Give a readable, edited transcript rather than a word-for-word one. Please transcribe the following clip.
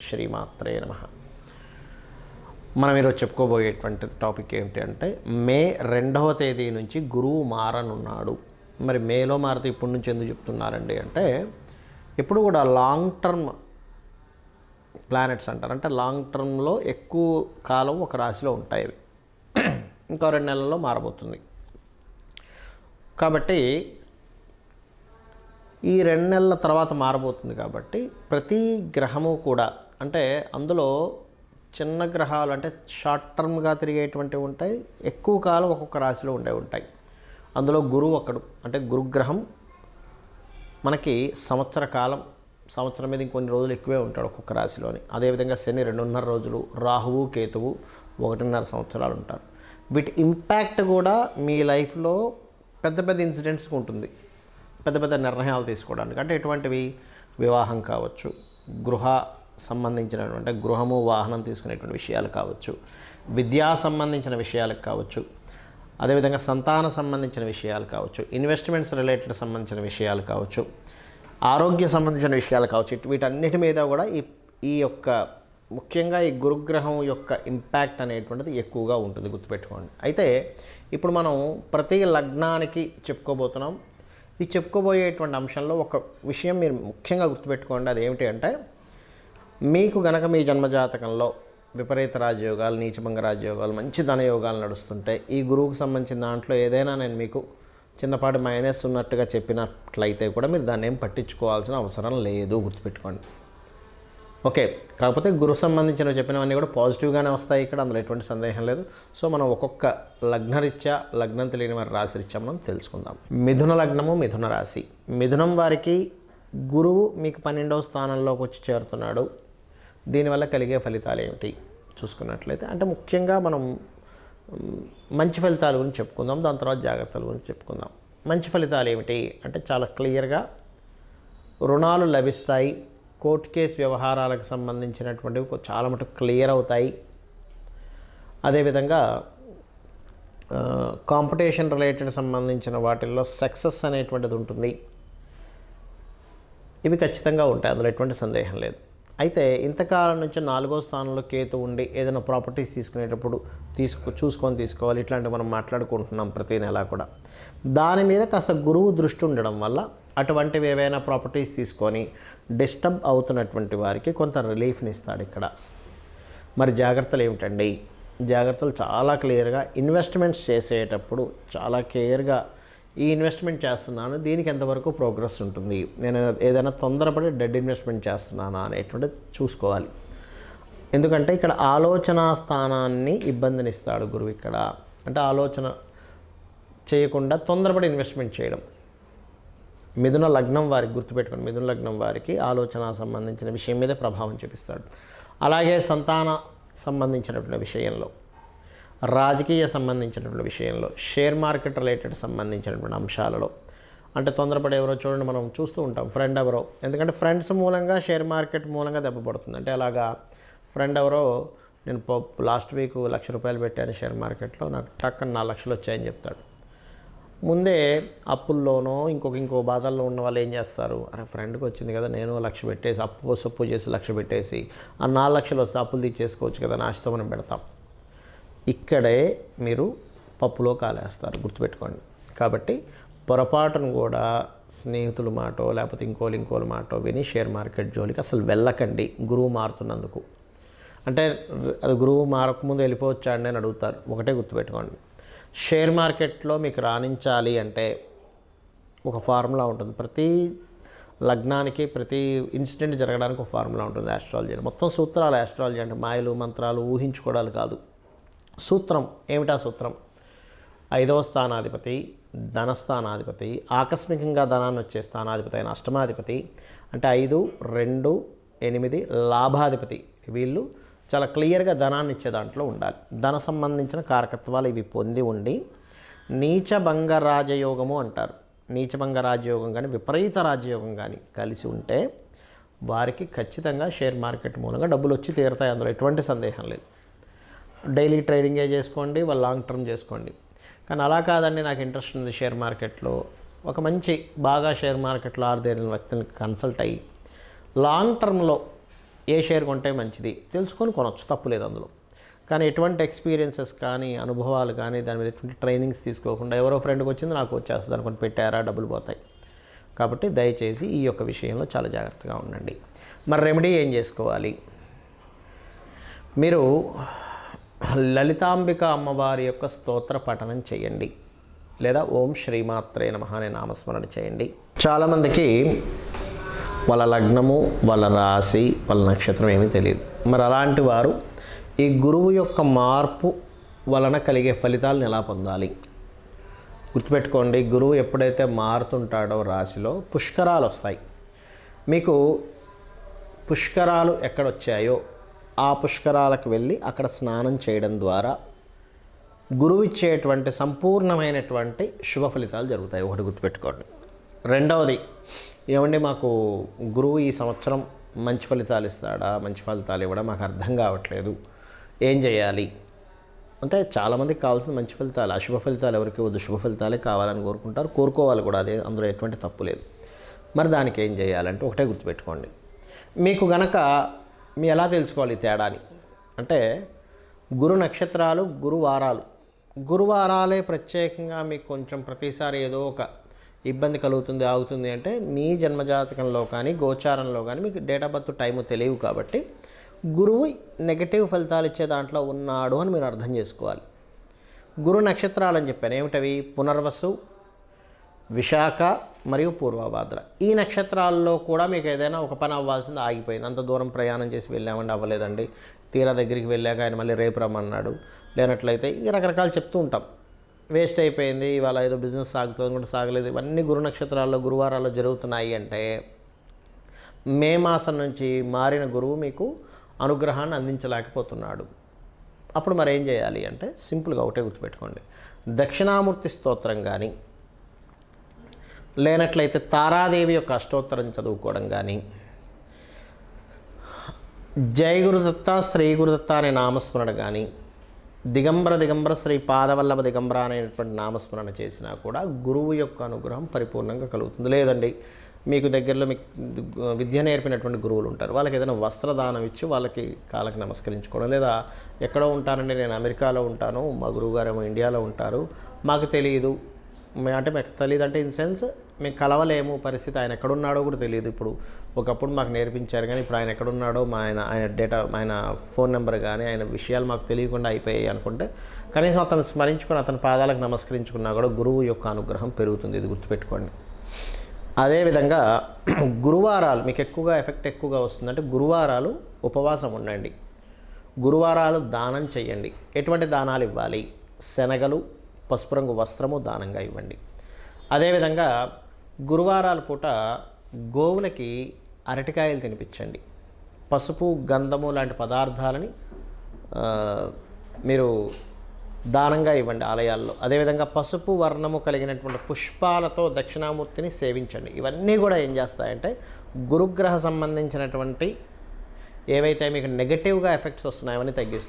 శ్రీమాత్రే నమః. మనం ఈరోజు చెప్పుకోబోయేటువంటి టాపిక్ ఏంటి అంటే మే 2వ తేదీ నుంచి గురువు మారనున్నాడు. మరి మేలో మారితే ఇప్పటి నుంచి ఎందుకు చెప్తున్నారండి అంటే ఎప్పుడు కూడా లాంగ్ టర్మ్ ప్లానెట్స్ అంటారు. అంటే లాంగ్ టర్మ్లో ఎక్కువ కాలం ఒక రాశిలో ఉంటాయి. అవి ఇంకో 2 నెలల్లో మారబోతుంది. కాబట్టి ఈ 2 నెలల తర్వాత మారబోతుంది. కాబట్టి ప్రతి గ్రహము కూడా అంటే అందులో చిన్న గ్రహాలు అంటే షార్ట్ టర్మ్గా తిరిగేటువంటివి ఉంటాయి, ఎక్కువ కాలం ఒక్కొక్క రాశిలో ఉంటాయి. అందులో గురువు ఒకడు. అంటే గురుగ్రహం మనకి సంవత్సరం మీద ఇంకొన్ని రోజులు ఎక్కువే ఉంటాడు ఒక్కొక్క రాశిలోని. అదేవిధంగా శని 2.5 రోజులు, రాహువు కేతువు 1.5 సంవత్సరాలు ఉంటారు. వీటి ఇంపాక్ట్ కూడా మీ లైఫ్లో పెద్ద ఇన్సిడెంట్స్కి ఉంటుంది, పెద్ద నిర్ణయాలు తీసుకోవడానికి. అంటే ఎటువంటివి? వివాహం కావచ్చు, గృహ సంబంధించినటువంటి గృహము వాహనం తీసుకునేటువంటి విషయాలు కావచ్చు, విద్యా సంబంధించిన విషయాలకు కావచ్చు, అదేవిధంగా సంతాన సంబంధించిన విషయాలు కావచ్చు, ఇన్వెస్ట్మెంట్స్ రిలేటెడ్ సంబంధించిన విషయాలు కావచ్చు, ఆరోగ్య సంబంధించిన విషయాలు కావచ్చు. వీటన్నిటి మీద కూడా ఈ యొక్క ముఖ్యంగా ఈ గురుగ్రహం యొక్క ఇంపాక్ట్ అనేటువంటిది ఎక్కువగా ఉంటుంది, గుర్తుపెట్టుకోండి. అయితే ఇప్పుడు మనం ప్రతి లగ్నానికి చెప్పుకోబోతున్నాం. ఈ చెప్పుకోబోయేటువంటి అంశంలో ఒక విషయం మీరు ముఖ్యంగా గుర్తుపెట్టుకోండి. అది ఏమిటి అంటే మీకు గనక మీ జన్మజాతకంలో విపరీత రాజయోగాలు, నీచభంగ రాజయోగాలు, మంచి ధనయోగాలు నడుస్తుంటే ఈ గురువుకు సంబంధించిన దాంట్లో ఏదైనా నేను మీకు చిన్నపాటి మైనస్ ఉన్నట్టుగా చెప్పినట్లయితే కూడా మీరు దాన్ని ఏం పట్టించుకోవాల్సిన అవసరం లేదు, గుర్తుపెట్టుకోండి. ఓకే. కాకపోతే గురువు సంబంధించినవి చెప్పినవన్నీ కూడా పాజిటివ్గానే వస్తాయి ఇక్కడ, అందులో ఎటువంటి సందేహం లేదు. సో మనం ఒక్కొక్క లగ్నరీత్యా, లగ్నం తెలియని వారి రాశిరీత్యా మనం తెలుసుకుందాం. మిథున లగ్నము, మిథున రాశి. మిథునం వారికి గురువు మీకు 12వ స్థానంలోకి వచ్చి చేరుతున్నాడు. దీనివల్ల కలిగే ఫలితాలు ఏమిటి చూసుకున్నట్లయితే, అంటే ముఖ్యంగా మనం మంచి ఫలితాల గురించి చెప్పుకుందాం, దాని తర్వాత జాగ్రత్తల గురించి చెప్పుకుందాం. మంచి ఫలితాలు ఏమిటి అంటే చాలా క్లియర్గా రుణాలు లభిస్తాయి. కోర్టు కేసు వ్యవహారాలకు సంబంధించినటువంటివి చాలా మటుకు క్లియర్ అవుతాయి. అదేవిధంగా కాంపిటీషన్ రిలేటెడ్ సంబంధించిన వాటిల్లో సక్సెస్ అనేటువంటిది ఉంటుంది. ఇవి ఖచ్చితంగా ఉంటాయి, అందులో ఎటువంటి సందేహం లేదు. అయితే ఇంతకాలం నుంచి 4వ స్థానంలో కేతు ఉండి ఏదైనా ప్రాపర్టీస్ తీసుకునేటప్పుడు చూసుకొని తీసుకోవాలి, ఇట్లాంటివి మనం మాట్లాడుకుంటున్నాం ప్రతి నెల కూడా. దాని మీద కాస్త గురువు దృష్టి ఉండడం వల్ల అటువంటివి ఏవైనా ప్రాపర్టీస్ తీసుకొని డిస్టర్బ్ అవుతున్నటువంటి వారికి కొంత రిలీఫ్ని ఇస్తాడు ఇక్కడ. మరి జాగ్రత్తలు ఏమిటండి? జాగ్రత్తలు చాలా క్లియర్గా ఇన్వెస్ట్మెంట్స్ చేసేటప్పుడు చాలా కేర్గా ఈ ఇన్వెస్ట్మెంట్ చేస్తున్నాను, దీనికి ఎంతవరకు ప్రోగ్రెస్ ఉంటుంది, నేను ఏదైనా తొందరపడి డెడ్ ఇన్వెస్ట్మెంట్ చేస్తున్నానా అనేటువంటిది చూసుకోవాలి. ఎందుకంటే ఇక్కడ ఆలోచన స్థానాన్ని ఇబ్బందినిస్తాడు గురువు ఇక్కడ. అంటే ఆలోచన చేయకుండా తొందరపడి ఇన్వెస్ట్మెంట్ చేయడం. మిథున లగ్నం వారికి గుర్తుపెట్టుకోండి, మిథున లగ్నం వారికి ఆలోచన సంబంధించిన విషయం మీద ప్రభావం చూపిస్తాడు. అలాగే సంతాన సంబంధించినటువంటి విషయంలో, రాజకీయ సంబంధించినటువంటి విషయంలో, షేర్ మార్కెట్ రిలేటెడ్ సంబంధించినటువంటి అంశాలలో, అంటే తొందరపడి ఎవరో చూడండి మనం చూస్తూ ఉంటాం, ఫ్రెండ్ ఎవరో, ఎందుకంటే ఫ్రెండ్స్ మూలంగా షేర్ మార్కెట్ మూలంగా దెబ్బపడుతుంది. అంటే అలాగా ఫ్రెండ్ ఎవరో నేను లాస్ట్ వీక్ 1,00,000 రూపాయలు పెట్టాను షేర్ మార్కెట్లో, నాకు టక్కన 4 లక్షలు వచ్చాయని చెప్తాడు. ముందే అప్పుల్లోనో ఇంకో బాధల్లో ఉన్న వాళ్ళు ఏం చేస్తారు, అరే ఫ్రెండ్కి వచ్చింది కదా, నేను 1,00,000 పెట్టేసి సొప్పు చేసి 1,00,000 పెట్టేసి ఆ 4 లక్షలు వస్తే అప్పులు తీసేసుకోవచ్చు కదా, నాశతో మనం పెడతాం. ఇక్కడే మీరు పప్పులో కాలేస్తారు, గుర్తుపెట్టుకోండి. కాబట్టి పొరపాటును కూడా స్నేహితుల మాటో లేకపోతే ఇంకోల మాటో విని షేర్ మార్కెట్ జోలికి అసలు వెళ్ళకండి. గురువు మారుతున్నందుకు అంటే అది గురువు మారకముందు వెళ్ళిపోవచ్చా అండి అని అడుగుతారు. ఒకటే గుర్తుపెట్టుకోండి, షేర్ మార్కెట్లో మీకు రాణించాలి అంటే ఒక ఫార్ములా ఉంటుంది. ప్రతి లగ్నానికి ప్రతి ఇన్సిడెంట్ జరగడానికి ఒక ఫార్ములా ఉంటుంది ఆస్ట్రాలజీ. మొత్తం సూత్రాలు ఆస్ట్రాలజీ అంటే మాయలు మంత్రాలు ఊహించుకోవడాలు కాదు. సూత్రం ఏమిటా సూత్రం? 5వ స్థానాధిపతి, ధనస్థానాధిపతి, ఆకస్మికంగా ధనాన్ని వచ్చే స్థానాధిపతి అయిన అష్టమాధిపతి, అంటే 5, 2, 8 లాభాధిపతి, వీళ్ళు చాలా క్లియర్గా ధనాన్ని ఇచ్చే దాంట్లో ఉండాలి. ధన సంబంధించిన కారకత్వాలు ఇవి పొంది ఉండి నీచభంగ రాజయోగము అంటారు. నీచభంగ రాజయోగం కానీ విపరీత రాజయోగం కానీ కలిసి ఉంటే వారికి ఖచ్చితంగా షేర్ మార్కెట్ మూలంగా డబ్బులు వచ్చి తీరుతాయి, అందులో ఎటువంటి సందేహం లేదు. డైలీ ట్రేడింగే చేసుకోండి, వాళ్ళు లాంగ్ టర్మ్ చేసుకోండి. కానీ అలా కాదండి, నాకు ఇంట్రెస్ట్ ఉంది షేర్ మార్కెట్లో, ఒక మంచి బాగా షేర్ మార్కెట్లో ఆరుదేరిన వ్యక్తిని కన్సల్ట్ అయ్యి లాంగ్ టర్మ్లో ఏ షేర్ కొంటే మంచిది తెలుసుకొని కొనవచ్చు, తప్పు లేదు అందులో. కానీ ఎటువంటి ఎక్స్పీరియన్సెస్ కానీ అనుభవాలు కానీ దాని మీద ఎటువంటి ట్రైనింగ్స్ తీసుకోకుండా ఎవరో ఫ్రెండ్కి వచ్చింది నాకు వచ్చేస్తుంది అనుకుని పెట్టారా డబ్బులు పోతాయి. కాబట్టి దయచేసి ఈ యొక్క విషయంలో చాలా జాగ్రత్తగా ఉండండి. మరి రెమెడీ ఏం చేసుకోవాలి? మీరు లలితాంబిక అమ్మవారి యొక్క స్తోత్ర పఠనం చేయండి, లేదా ఓం శ్రీమాత్రే నమః అనే నామస్మరణ చేయండి. చాలామందికి వాళ్ళ లగ్నము, వాళ్ళ రాశి, వాళ్ళ నక్షత్రం ఏమీ తెలియదు. మరి అలాంటి వారు ఈ గురువు యొక్క మార్పు వలన కలిగే ఫలితాలను ఎలా పొందాలి? గుర్తుపెట్టుకోండి, గురువు ఎప్పుడైతే మారుతుంటాడో రాశిలో పుష్కరాలు వస్తాయి. మీకు పుష్కరాలు ఎక్కడొచ్చాయో ఆ పుష్కరాలకు వెళ్ళి అక్కడ స్నానం చేయడం ద్వారా గురువు ఇచ్చేటువంటి సంపూర్ణమైనటువంటి శుభ ఫలితాలు జరుగుతాయి. ఒకటి గుర్తుపెట్టుకోండి. రెండవది, ఏమండి మాకు గురువు ఈ సంవత్సరం మంచి ఫలితాలు ఇస్తాడా, మంచి ఫలితాలు ఇవ్వడా మాకు అర్థం కావట్లేదు, ఏం చేయాలి అంటే చాలామందికి కావాల్సిన మంచి ఫలితాలు, అశుభ ఫలితాలు ఎవరికి వద్దు, శుభ ఫలితాలే కావాలని కోరుకుంటారు, కోరుకోవాలి కూడా, అదే అందులో ఎటువంటి తప్పు లేదు. మరి దానికి ఏం చేయాలంటే ఒకటే గుర్తుపెట్టుకోండి. మీకు గనక మీ ఎలా తెలుసుకోవాలి తేడాని అంటే గురు నక్షత్రాలు, గురువారాలే ప్రత్యేకంగా మీకు కొంచెం ప్రతిసారి ఏదో ఒక ఇబ్బంది కలుగుతుంది, ఆగుతుంది అంటే మీ జన్మజాతకంలో కానీ గోచారంలో కానీ మీకు డేట్ ఆఫ్ బర్త్ టైము తెలియవు. కాబట్టి గురువు నెగటివ్ ఫలితాలు ఇచ్చే దాంట్లో ఉన్నాడు అని మీరు అర్థం చేసుకోవాలి. గురు నక్షత్రాలు అని చెప్పాను, ఏమిటవి? పునర్వసు, విశాఖ మరియు పూర్వభాద్ర. ఈ నక్షత్రాల్లో కూడా మీకు ఏదైనా ఒక పని అవ్వాల్సింది ఆగిపోయింది. అంత దూరం ప్రయాణం చేసి వెళ్ళామండి, అవ్వలేదండి, తీరా దగ్గరికి వెళ్ళాక ఆయన మళ్ళీ రేపు రమ్మన్నాడు, లేనట్లయితే ఈ రకరకాలు చెప్తూ ఉంటాం, వేస్ట్ అయిపోయింది, ఇవాళ ఏదో బిజినెస్ సాగుతుంది కూడా సాగలేదు. ఇవన్నీ గురు నక్షత్రాల్లో గురువారాల్లో జరుగుతున్నాయి అంటే మే మాసం నుంచి మారిన గురువు మీకు అనుగ్రహాన్ని అందించలేకపోతున్నాడు. అప్పుడు మరి ఏం చేయాలి అంటే సింపుల్గా ఒకటే గుర్తుపెట్టుకోండి. దక్షిణామూర్తి స్తోత్రం కానీ, లేనట్లయితే తారాదేవి యొక్క అష్టోత్తరం చదువుకోవడం కానీ, జై గురుదత్త, శ్రీ గురుదత్త అనే నామస్మరణ కానీ, దిగంబర శ్రీ పాదవల్లభ దిగంబర అనేటువంటి నామస్మరణ చేసినా కూడా గురువు యొక్క అనుగ్రహం పరిపూర్ణంగా కలుగుతుంది. లేదండి మీకు దగ్గరలో మీకు విద్య నేర్పినటువంటి గురువులు ఉంటారు, వాళ్ళకి ఏదైనా వస్త్రదానం ఇచ్చి వాళ్ళకి కాళ్ళకి నమస్కరించుకోవడం, లేదా ఎక్కడో ఉంటానండి నేను అమెరికాలో ఉంటాను, మా గురువుగారు ఏమో ఇండియాలో ఉంటారు, మాకు తెలియదు అంటే మాకు తెలియదు అంటే ఇన్ సెన్స్ మేము కలవలేము, పరిస్థితి ఆయన ఎక్కడున్నాడో కూడా తెలియదు. ఇప్పుడు ఒకప్పుడు మాకు నేర్పించారు కానీ ఇప్పుడు ఆయన ఎక్కడున్నాడో ఆయన డేటా, ఆయన ఫోన్ నెంబర్ కానీ ఆయన విషయాలు మాకు తెలియకుండా అయిపోయాయి అనుకుంటే కనీసం అతను స్మరించుకొని అతని పాదాలకు నమస్కరించుకున్నా కూడా గురువు యొక్క అనుగ్రహం పెరుగుతుంది. ఇది గుర్తుపెట్టుకోండి. అదేవిధంగా గురువారాలు మీకు ఎక్కువగా ఎఫెక్ట్ ఎక్కువగా వస్తుందంటే గురువారాలు ఉపవాసం ఉండండి, గురువారాలు దానం చేయండి. ఎటువంటి దానాలు ఇవ్వాలి? శనగలు, పసుపు రంగు వస్త్రము దానంగా ఇవ్వండి. అదేవిధంగా గురువారాల పూట గోవులకి అరటికాయలు తినిపించండి. పసుపు, గంధము లాంటి పదార్థాలని మీరు దానంగా ఇవ్వండి ఆలయాల్లో. అదేవిధంగా పసుపు వర్ణము కలిగినటువంటి పుష్పాలతో దక్షిణామూర్తిని సేవించండి. ఇవన్నీ కూడా ఏం చేస్తాయంటే గురుగ్రహ సంబంధించినటువంటి ఏవైతే మీకు నెగటివ్గా ఎఫెక్ట్స్ వస్తున్నాయో అవన్నీ తగ్గిస్తాయి.